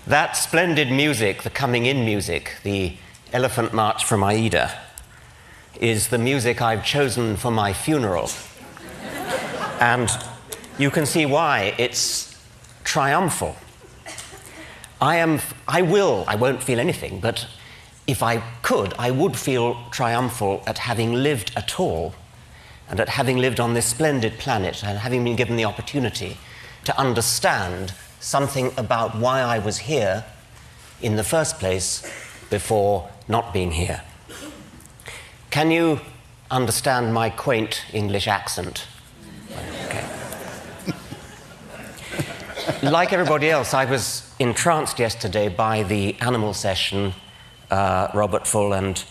That splendid music, the coming in music, the Elephant March from Aida, is the music I've chosen for my funeral. And you can see why it's triumphal. I won't feel anything, but if I could, I would feel triumphal at having lived at all, and at having lived on this splendid planet, and having been given the opportunity to understand something about why I was here in the first place before not being here. Can you understand my quaint English accent? Okay. Like everybody else, I was entranced yesterday by the animal session, Robert Full and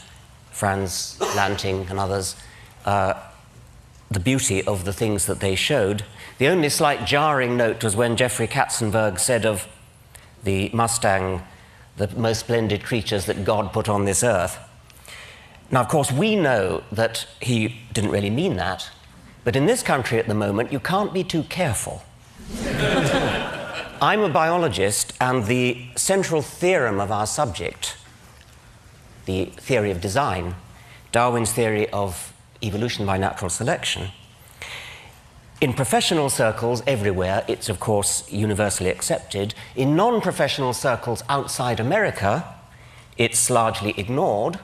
Franz Lanting and others, the beauty of the things that they showed. The only slight jarring note was when Jeffrey Katzenberg said of the Mustang, the most splendid creatures that God put on this earth. Now, of course, we know that he didn't really mean that, but in this country at the moment, you can't be too careful. I'm a biologist, and the central theorem of our subject, the theory of design, Darwin's theory of evolution by natural selection, in professional circles everywhere, it's of course universally accepted. In non-professional circles outside America, it's largely ignored.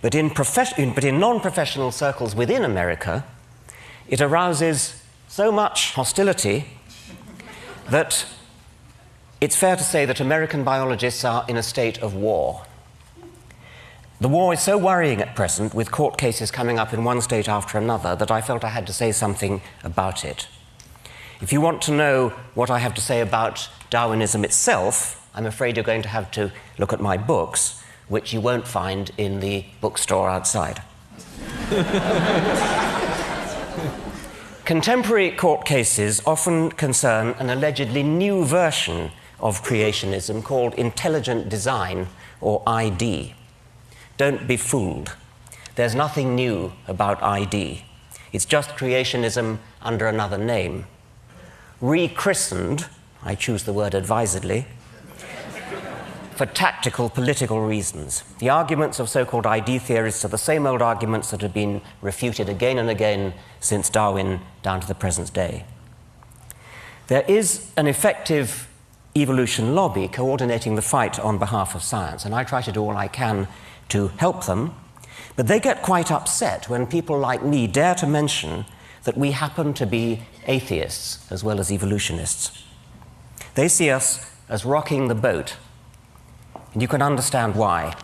But in non-professional circles within America, it arouses so much hostility that it's fair to say that American biologists are in a state of war. The war is so worrying at present, with court cases coming up in one state after another, that I felt I had to say something about it. If you want to know what I have to say about Darwinism itself, I'm afraid you're going to have to look at my books, which you won't find in the bookstore outside. Contemporary court cases often concern an allegedly new version of creationism called intelligent design, or ID. Don't be fooled. There's nothing new about ID. It's just creationism under another name. Rechristened, I choose the word advisedly, for tactical political reasons. The arguments of so-called ID theorists are the same old arguments that have been refuted again and again since Darwin down to the present day. There is an effective evolution lobby coordinating the fight on behalf of science, and I try to do all I can to help them, but they get quite upset when people like me dare to mention that we happen to be atheists as well as evolutionists. They see us as rocking the boat, and you can understand why.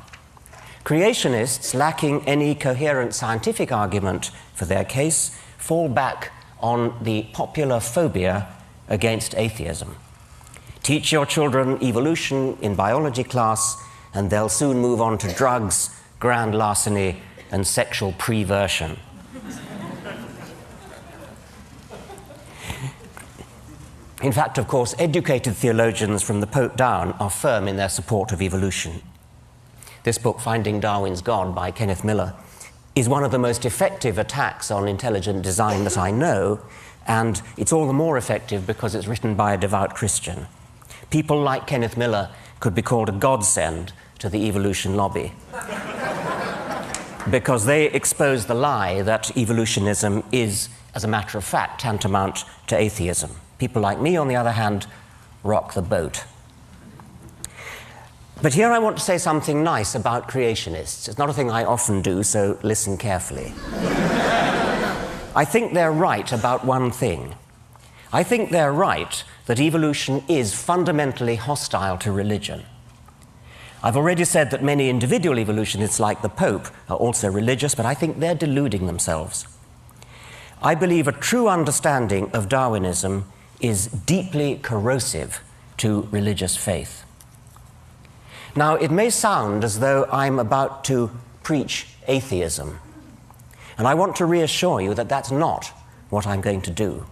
Creationists, lacking any coherent scientific argument for their case, fall back on the popular phobia against atheism. Teach your children evolution in biology class, and they'll soon move on to drugs, grand larceny, and sexual perversion. In fact, of course, educated theologians from the Pope down are firm in their support of evolution. This book, Finding Darwin's God, by Kenneth Miller, is one of the most effective attacks on intelligent design that I know, and it's all the more effective because it's written by a devout Christian. People like Kenneth Miller could be called a godsend to the evolution lobby, because they expose the lie that evolutionism is, as a matter of fact, tantamount to atheism. People like me, on the other hand, rock the boat. But here I want to say something nice about creationists. It's not a thing I often do, so listen carefully. I think they're right about one thing. I think they're right that evolution is fundamentally hostile to religion. I've already said that many individual evolutionists, like the Pope, are also religious, but I think they're deluding themselves. I believe a true understanding of Darwinism is deeply corrosive to religious faith. Now, it may sound as though I'm about to preach atheism, and I want to reassure you that that's not what I'm going to do.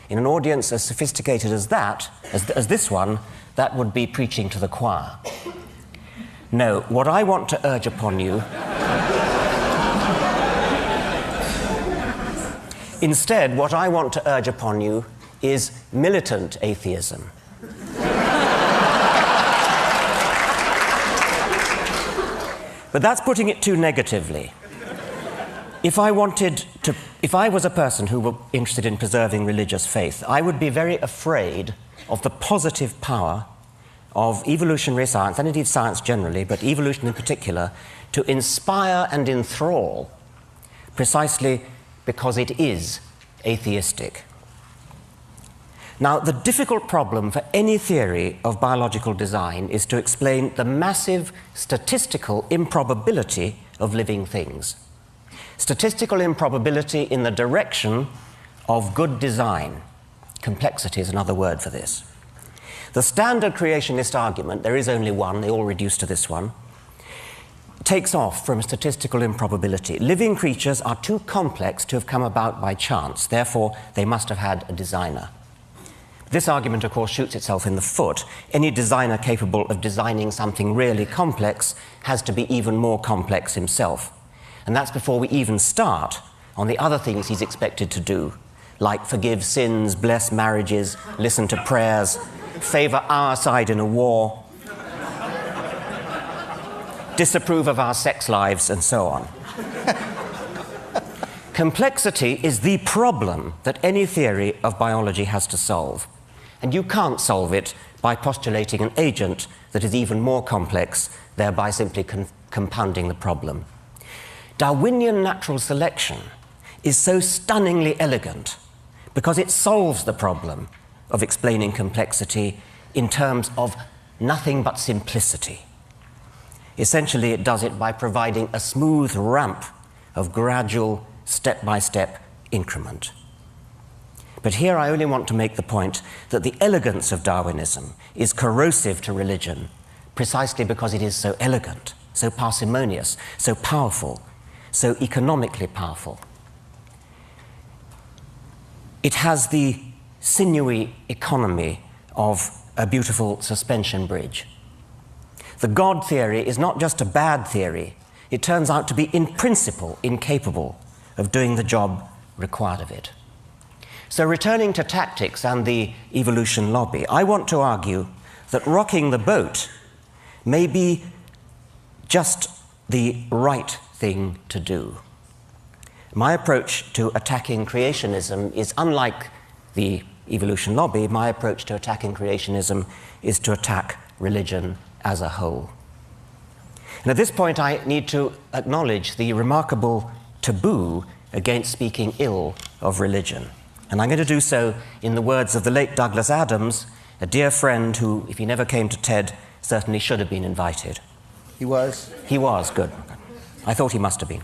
In an audience as sophisticated as that, as this one, that would be preaching to the choir. No, what I want to urge upon you instead, what I want to urge upon you is militant atheism. But that's putting it too negatively. If I was a person who were interested in preserving religious faith, I would be very afraid of the positive power of evolutionary science, and indeed science generally, but evolution in particular, to inspire and enthrall, precisely because it is atheistic. Now, the difficult problem for any theory of biological design is to explain the massive statistical improbability of living things. Statistical improbability in the direction of good design. Complexity is another word for this. The standard creationist argument, there is only one, they all reduce to this one, takes off from statistical improbability. Living creatures are too complex to have come about by chance, therefore they must have had a designer. This argument, of course, shoots itself in the foot. Any designer capable of designing something really complex has to be even more complex himself. And that's before we even start on the other things he's expected to do, like forgive sins, bless marriages, listen to prayers, favor our side in a war, disapprove of our sex lives, and so on. Complexity is the problem that any theory of biology has to solve. And you can't solve it by postulating an agent that is even more complex, thereby simply compounding the problem. Darwinian natural selection is so stunningly elegant because it solves the problem of explaining complexity in terms of nothing but simplicity. Essentially, it does it by providing a smooth ramp of gradual, step-by-step increment. But here I only want to make the point that the elegance of Darwinism is corrosive to religion precisely because it is so elegant, so parsimonious, so powerful, so economically powerful. It has the sinewy economy of a beautiful suspension bridge. The God theory is not just a bad theory. It turns out to be in principle incapable of doing the job required of it. So returning to tactics and the evolution lobby, I want to argue that rocking the boat may be just the right thing to do. My approach to attacking creationism is unlike the evolution lobby. My approach to attacking creationism is to attack religion as a whole. And at this point, I need to acknowledge the remarkable taboo against speaking ill of religion. And I'm going to do so in the words of the late Douglas Adams, a dear friend who, if he never came to TED, certainly should have been invited. He was? He was, good. I thought he must have been.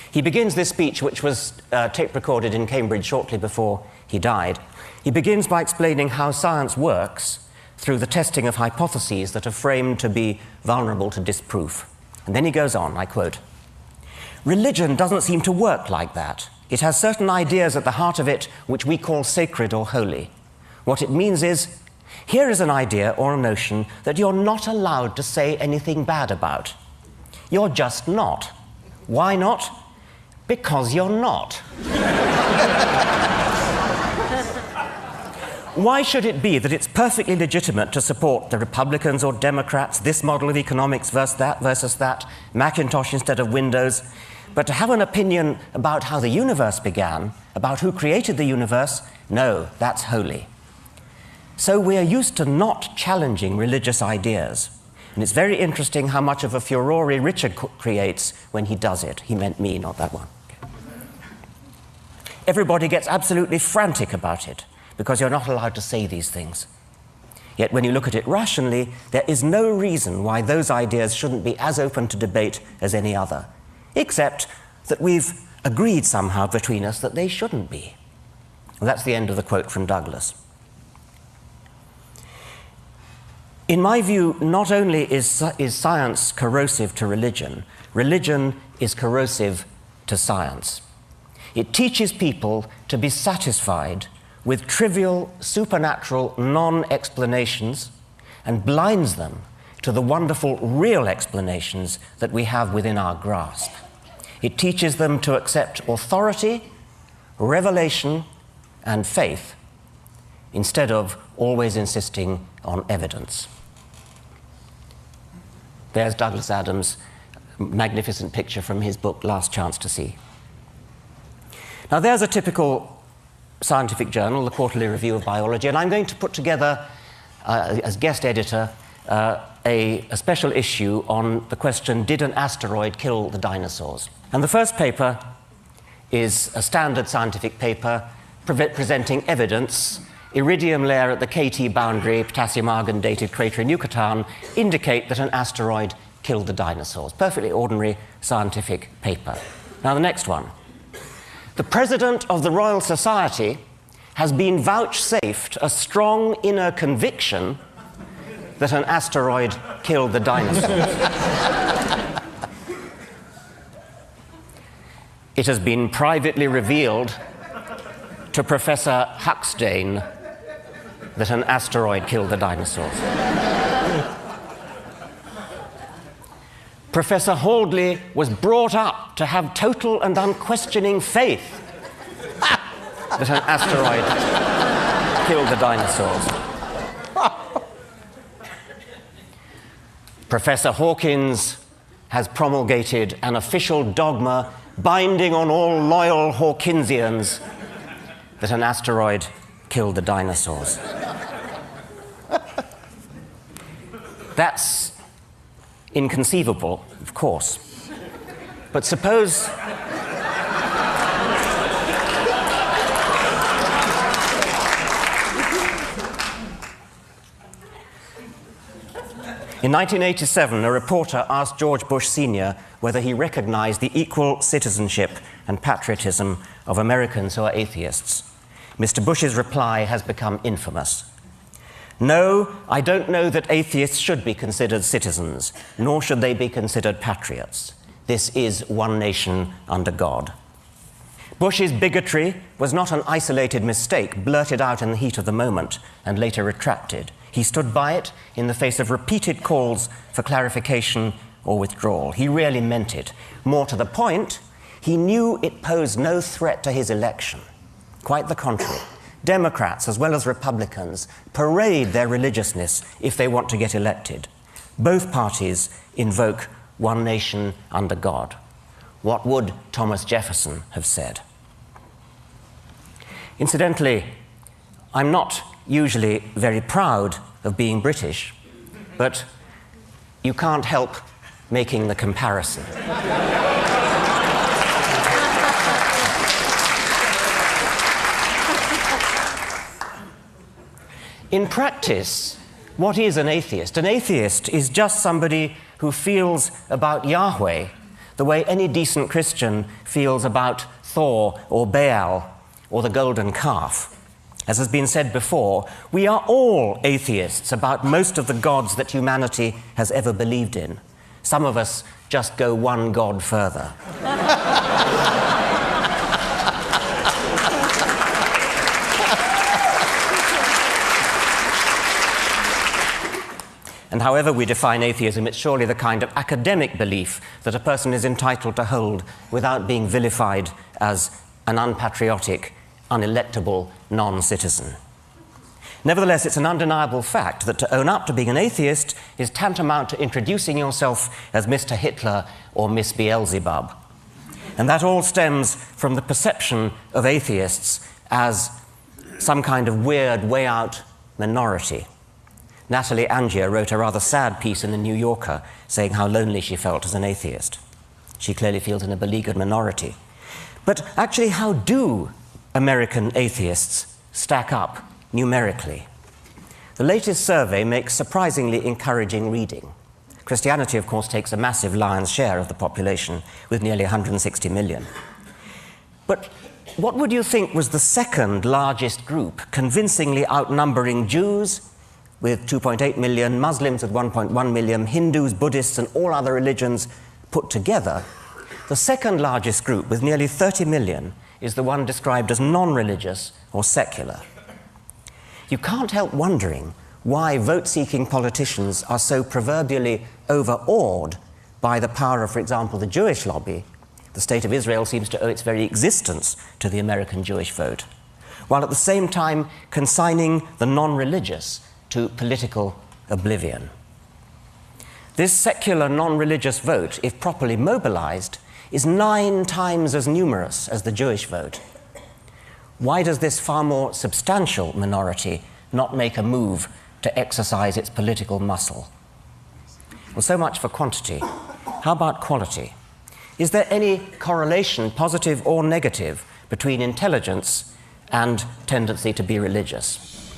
He begins this speech, which was tape-recorded in Cambridge shortly before he died. He begins by explaining how science works through the testing of hypotheses that are framed to be vulnerable to disproof. And then he goes on, I quote, "Religion doesn't seem to work like that. It has certain ideas at the heart of it which we call sacred or holy. What it means is, here is an idea or a notion that you're not allowed to say anything bad about. You're just not. Why not? Because you're not." Why should it be that it's perfectly legitimate to support the Republicans or Democrats, this model of economics versus that, Macintosh instead of Windows, but to have an opinion about how the universe began, about who created the universe, no, that's holy. So we are used to not challenging religious ideas. And it's very interesting how much of a furore Richard creates when he does it. He meant me, not that one. Everybody gets absolutely frantic about it, because you're not allowed to say these things. Yet when you look at it rationally, there is no reason why those ideas shouldn't be as open to debate as any other, except that we've agreed somehow between us that they shouldn't be. Well, that's the end of the quote from Douglas. In my view, not only is science corrosive to religion, religion is corrosive to science. It teaches people to be satisfied with trivial, supernatural non-explanations and blinds them to the wonderful real explanations that we have within our grasp. It teaches them to accept authority, revelation, and faith instead of always insisting on evidence. There's Douglas Adams' magnificent picture from his book, Last Chance to See. Now, there's a typical scientific journal, the Quarterly Review of Biology, and I'm going to put together, as guest editor, a special issue on the question, did an asteroid kill the dinosaurs? And the first paper is a standard scientific paper presenting evidence. Iridium layer at the KT boundary, potassium-argon dated crater in Yucatan, indicate that an asteroid killed the dinosaurs. Perfectly ordinary scientific paper. Now, the next one. The President of the Royal Society has been vouchsafed a strong inner conviction that an asteroid killed the dinosaurs. It has been privately revealed to Professor Huxtane that an asteroid killed the dinosaurs. Professor Haldley was brought up to have total and unquestioning faith that an asteroid killed the dinosaurs. Professor Hawkins has promulgated an official dogma binding on all loyal Hawkinsians that an asteroid killed the dinosaurs. That's inconceivable, of course. But suppose in 1987, a reporter asked George Bush Sr. whether he recognized the equal citizenship and patriotism of Americans who are atheists. Mr. Bush's reply has become infamous. No, I don't know that atheists should be considered citizens, nor should they be considered patriots. This is one nation under God. Bush's bigotry was not an isolated mistake blurted out in the heat of the moment and later retracted. He stood by it in the face of repeated calls for clarification or withdrawal. He really meant it. More to the point, he knew it posed no threat to his election. Quite the contrary. Democrats, as well as Republicans, parade their religiousness if they want to get elected. Both parties invoke one nation under God. What would Thomas Jefferson have said? Incidentally, I'm not usually very proud of being British, but you can't help making the comparison. In practice, what is an atheist? An atheist is just somebody who feels about Yahweh the way any decent Christian feels about Thor or Baal or the golden calf. As has been said before, we are all atheists about most of the gods that humanity has ever believed in. Some of us just go one god further. And however we define atheism, it's surely the kind of academic belief that a person is entitled to hold without being vilified as an unpatriotic, unelectable non-citizen. Nevertheless, it's an undeniable fact that to own up to being an atheist is tantamount to introducing yourself as Mr. Hitler or Miss Beelzebub. And that all stems from the perception of atheists as some kind of weird, way-out minority. Natalie Angier wrote a rather sad piece in The New Yorker saying how lonely she felt as an atheist. She clearly feels in a beleaguered minority. But actually, how do American atheists stack up numerically? The latest survey makes surprisingly encouraging reading. Christianity, of course, takes a massive lion's share of the population, with nearly 160 million. But what would you think was the second largest group, convincingly outnumbering Jews, with 2.8 million, Muslims with 1.1 million, Hindus, Buddhists, and all other religions put together? The second largest group, with nearly 30 million, is the one described as non-religious or secular. You can't help wondering why vote-seeking politicians are so proverbially overawed by the power of, for example, the Jewish lobby. The State of Israel seems to owe its very existence to the American Jewish vote, while at the same time consigning the non-religious to political oblivion. This secular non-religious vote, if properly mobilized, is 9 times as numerous as the Jewish vote. Why does this far more substantial minority not make a move to exercise its political muscle? Well, so much for quantity. How about quality? Is there any correlation, positive or negative, between intelligence and tendency to be religious?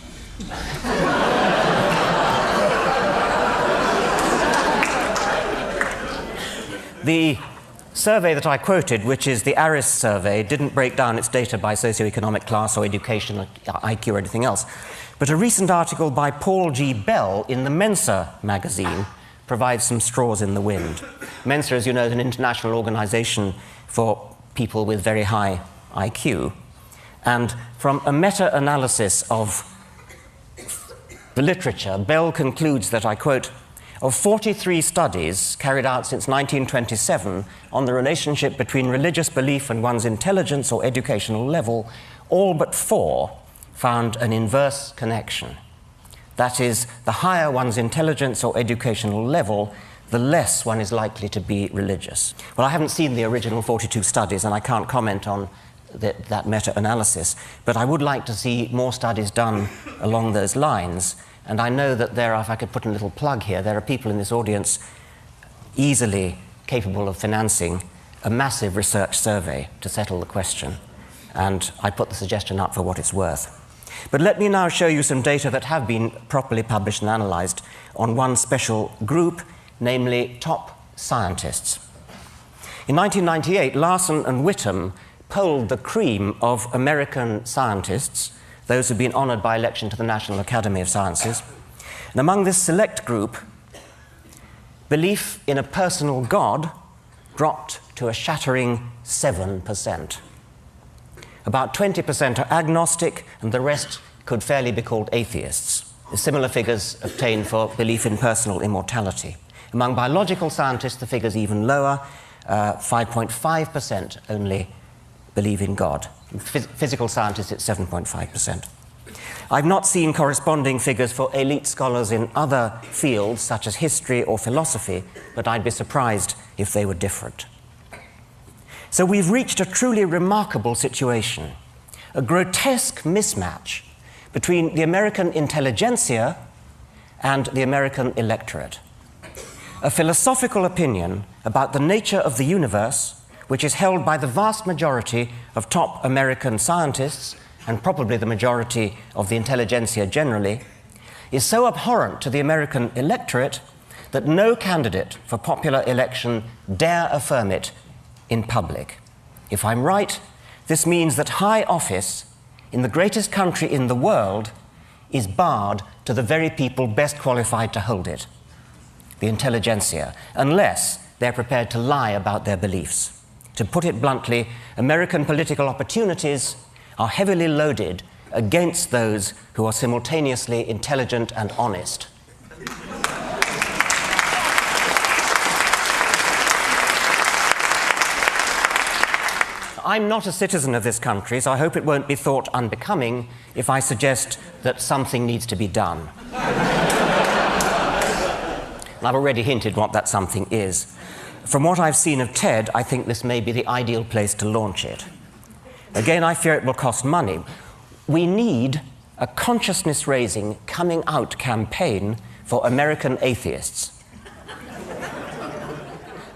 The survey that I quoted, which is the ARIS survey, didn't break down its data by socioeconomic class or education, or IQ or anything else. But a recent article by Paul G. Bell in the Mensa magazine provides some straws in the wind. Mensa, as you know, is an international organization for people with very high IQ. And from a meta-analysis of the literature, Bell concludes that, I quote, of 43 studies carried out since 1927 on the relationship between religious belief and one's intelligence or educational level, all but 4 found an inverse connection. That is, the higher one's intelligence or educational level, the less one is likely to be religious. Well, I haven't seen the original 42 studies, and I can't comment on that meta-analysis, but I would like to see more studies done along those lines. And I know that there are, if I could put a little plug here, there are people in this audience easily capable of financing a massive research survey to settle the question. And I put the suggestion up for what it's worth. But let me now show you some data that have been properly published and analyzed on one special group, namely top scientists. In 1998, Larson and Whittam polled the cream of American scientists, those who've been honored by election to the National Academy of Sciences. And among this select group, belief in a personal God dropped to a shattering 7%. About 20% are agnostic, and the rest could fairly be called atheists. Similar figures obtained for belief in personal immortality. Among biological scientists, the figure's even lower. 5.5% only believe in God. Physical scientists, it's 7.5%. I've not seen corresponding figures for elite scholars in other fields, such as history or philosophy, but I'd be surprised if they were different. So we've reached a truly remarkable situation, a grotesque mismatch between the American intelligentsia and the American electorate. A philosophical opinion about the nature of the universe, which is held by the vast majority of top American scientists, and probably the majority of the intelligentsia generally, is so abhorrent to the American electorate that no candidate for popular election dare affirm it in public. If I'm right, this means that high office in the greatest country in the world is barred to the very people best qualified to hold it, the intelligentsia, unless they're prepared to lie about their beliefs. To put it bluntly, American political opportunities are heavily loaded against those who are simultaneously intelligent and honest. I'm not a citizen of this country, so I hope it won't be thought unbecoming if I suggest that something needs to be done. And I've already hinted what that something is. From what I've seen of TED, I think this may be the ideal place to launch it. Again, I fear it will cost money. We need a consciousness-raising, coming-out campaign for American atheists.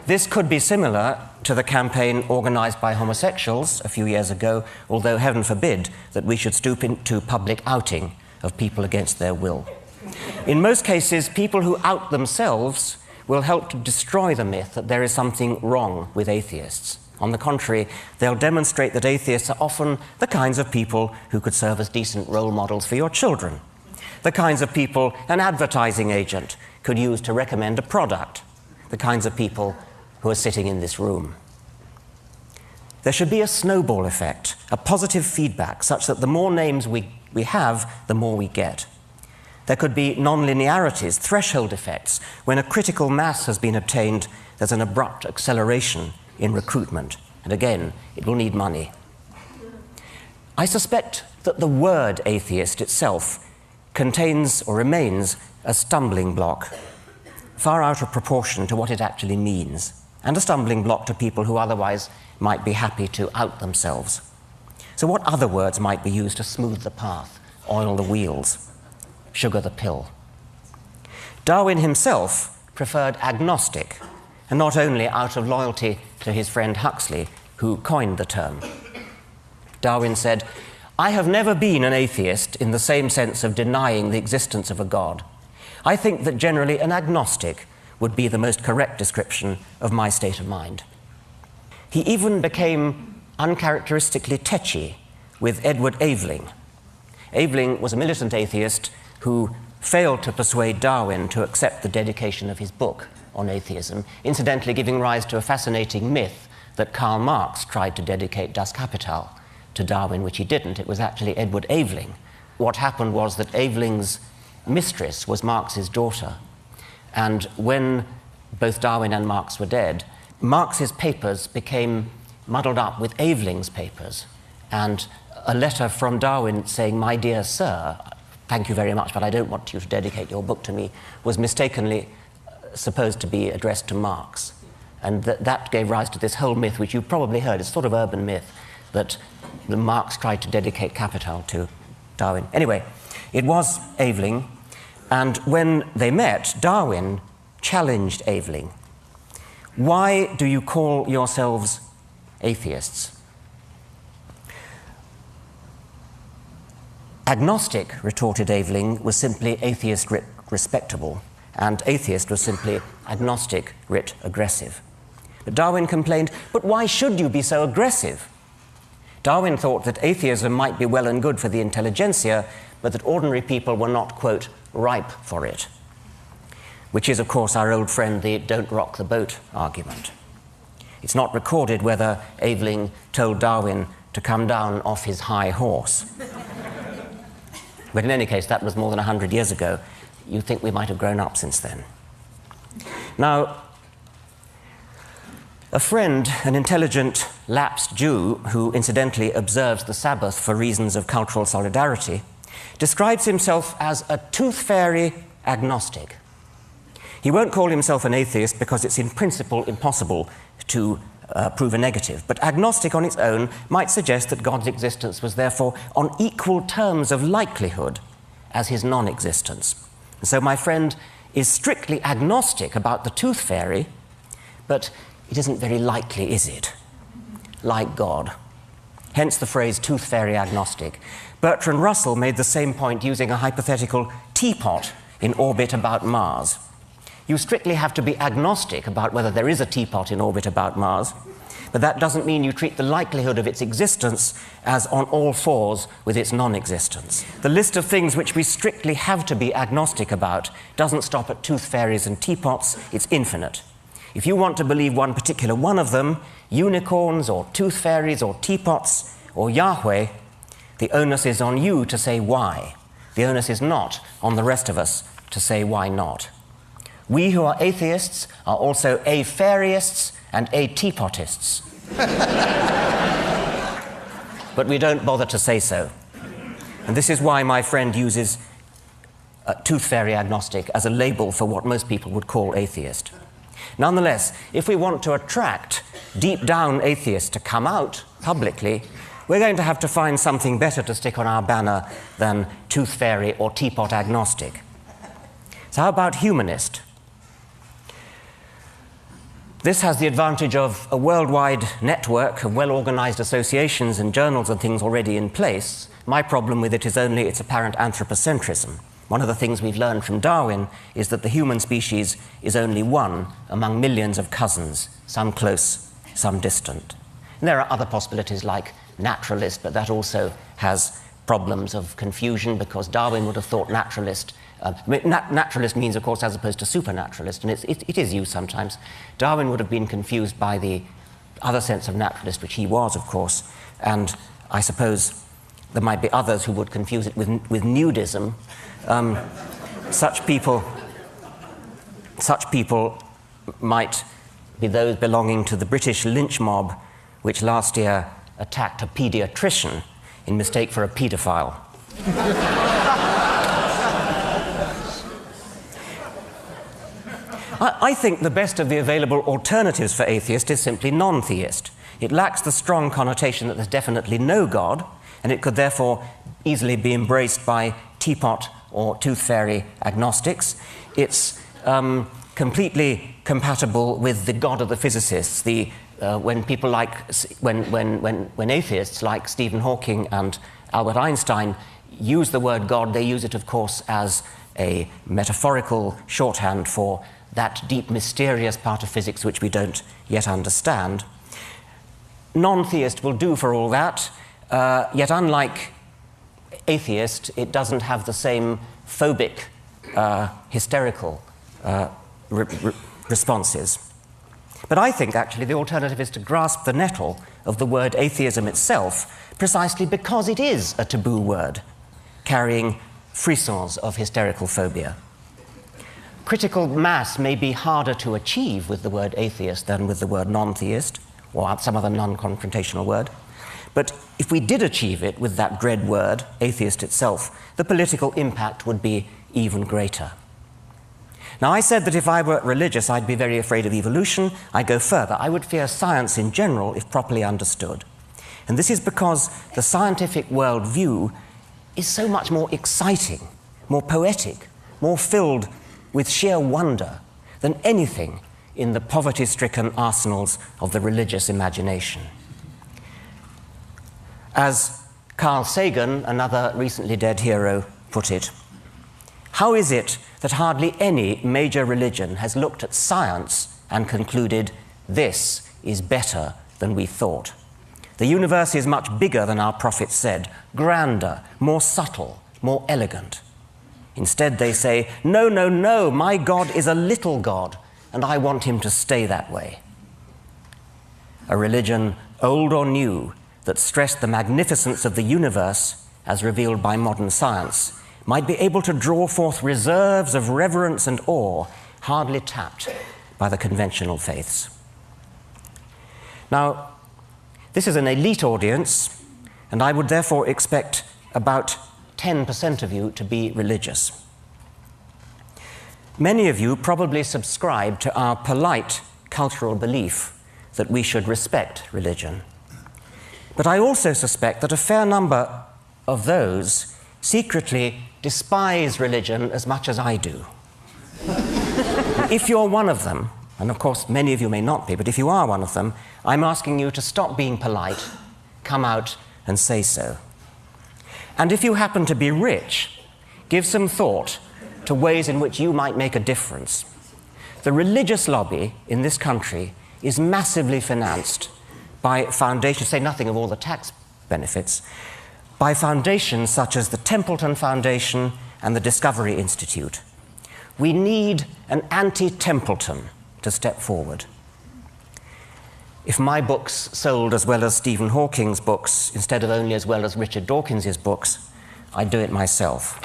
This could be similar to the campaign organized by homosexuals a few years ago, although heaven forbid that we should stoop into public outing of people against their will. In most cases, people who out themselves will help to destroy the myth that there is something wrong with atheists. On the contrary, they'll demonstrate that atheists are often the kinds of people who could serve as decent role models for your children, the kinds of people an advertising agent could use to recommend a product, the kinds of people who are sitting in this room. There should be a snowball effect, a positive feedback, such that the more names we have, the more we get. There could be non-linearities, threshold effects. When a critical mass has been obtained, there's an abrupt acceleration in recruitment. And again, it will need money. I suspect that the word atheist itself contains or remains a stumbling block far out of proportion to what it actually means, and a stumbling block to people who otherwise might be happy to out themselves. So what other words might be used to smooth the path, oil the wheels, sugar the pill? Darwin himself preferred agnostic, and not only out of loyalty to his friend Huxley, who coined the term. Darwin said, "I have never been an atheist in the same sense of denying the existence of a God. I think that generally an agnostic would be the most correct description of my state of mind." He even became uncharacteristically tetchy with Edward Aveling. Aveling was a militant atheist who failed to persuade Darwin to accept the dedication of his book on atheism, incidentally giving rise to a fascinating myth that Karl Marx tried to dedicate Das Kapital to Darwin, which he didn't. It was actually Edward Aveling. What happened was that Aveling's mistress was Marx's daughter, and when both Darwin and Marx were dead, Marx's papers became muddled up with Aveling's papers, and a letter from Darwin saying, "My dear sir, thank you very much, but I don't want you to dedicate your book to me," was mistakenly supposed to be addressed to Marx. And that gave rise to this whole myth, which you've probably heard, it's sort of urban myth, that Marx tried to dedicate Capital to Darwin. Anyway, it was Aveling, and when they met, Darwin challenged Aveling. "Why do you call yourselves atheists?" Agnostic, retorted Aveling, was simply atheist writ respectable, and atheist was simply agnostic writ aggressive. But Darwin complained, "But why should you be so aggressive?" Darwin thought that atheism might be well and good for the intelligentsia, but that ordinary people were not, quote, ripe for it, which is, of course, our old friend, the "don't rock the boat" argument. It's not recorded whether Aveling told Darwin to come down off his high horse. But in any case, that was more than 100 years ago. You think we might have grown up since then. Now, a friend, an intelligent, lapsed Jew, who incidentally observes the Sabbath for reasons of cultural solidarity, describes himself as a tooth fairy agnostic. He won't call himself an atheist because it's in principle impossible to prove a negative, but agnostic on its own might suggest that God's existence was therefore on equal terms of likelihood as his non-existence. And so my friend is strictly agnostic about the tooth fairy, but it isn't very likely, is it? Like God. Hence the phrase tooth fairy agnostic. Bertrand Russell made the same point using a hypothetical teapot in orbit about Mars. You strictly have to be agnostic about whether there is a teapot in orbit about Mars, but that doesn't mean you treat the likelihood of its existence as on all fours with its non-existence. The list of things which we strictly have to be agnostic about doesn't stop at tooth fairies and teapots, it's infinite. If you want to believe one particular one of them, unicorns or tooth fairies or teapots or Yahweh, the onus is on you to say why. The onus is not on the rest of us to say why not. We who are atheists are also a-fairists and a-teapotists. But we don't bother to say so. And this is why my friend uses tooth fairy agnostic as a label for what most people would call atheist. Nonetheless, if we want to attract deep down atheists to come out publicly, we're going to have to find something better to stick on our banner than tooth fairy or teapot agnostic. So how about humanist? This has the advantage of a worldwide network of well-organized associations and journals and things already in place. My problem with it is only its apparent anthropocentrism. One of the things we've learned from Darwin is that the human species is only one among millions of cousins, some close, some distant. And there are other possibilities like naturalist, but that also has problems of confusion because Darwin would have thought naturalist. Naturalist means, of course, as opposed to supernaturalist, and it is used sometimes. Darwin would have been confused by the other sense of naturalist, which he was, of course, and I suppose there might be others who would confuse it with nudism. Such people might be those belonging to the British lynch mob, which last year attacked a paediatrician in mistake for a paedophile. I think the best of the available alternatives for atheist is simply non-theist. It lacks the strong connotation that there's definitely no God, and it could therefore easily be embraced by teapot or tooth fairy agnostics. It's completely compatible with the God of the physicists. When atheists like Stephen Hawking and Albert Einstein use the word God, they use it, of course, as a metaphorical shorthand for that deep, mysterious part of physics which we don't yet understand. Non-theist will do for all that, yet unlike atheist, it doesn't have the same phobic, hysterical responses. But I think, actually, the alternative is to grasp the nettle of the word atheism itself, precisely because it is a taboo word, carrying frissons of hysterical phobia. Critical mass may be harder to achieve with the word atheist than with the word non-theist, or some other non-confrontational word. But if we did achieve it with that dread word, atheist itself, the political impact would be even greater. Now, I said that if I were religious, I'd be very afraid of evolution. I go further. I would fear science in general if properly understood. And this is because the scientific worldview is so much more exciting, more poetic, more filled with sheer wonder than anything in the poverty-stricken arsenals of the religious imagination. As Carl Sagan, another recently dead hero, put it, how is it that hardly any major religion has looked at science and concluded, this is better than we thought? The universe is much bigger than our prophets said, grander, more subtle, more elegant. Instead, they say, no, no, no, my God is a little God, and I want him to stay that way. A religion, old or new, that stressed the magnificence of the universe as revealed by modern science might be able to draw forth reserves of reverence and awe hardly tapped by the conventional faiths. Now, this is an elite audience, and I would therefore expect about 10% of you to be religious. Many of you probably subscribe to our polite cultural belief that we should respect religion. But I also suspect that a fair number of those secretly despise religion as much as I do. If you're one of them, and of course many of you may not be, but if you are one of them, I'm asking you to stop being polite, come out and say so. And if you happen to be rich, give some thought to ways in which you might make a difference. The religious lobby in this country is massively financed by foundations, say nothing of all the tax benefits, by foundations such as the Templeton Foundation and the Discovery Institute. We need an anti-Templeton to step forward. If my books sold as well as Stephen Hawking's books, instead of only as well as Richard Dawkins' books, I'd do it myself.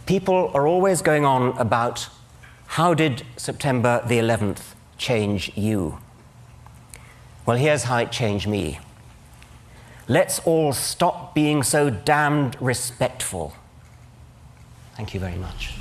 People are always going on about, how did September the 11th change you? Well, here's how it changed me. Let's all stop being so damned respectful. Thank you very much.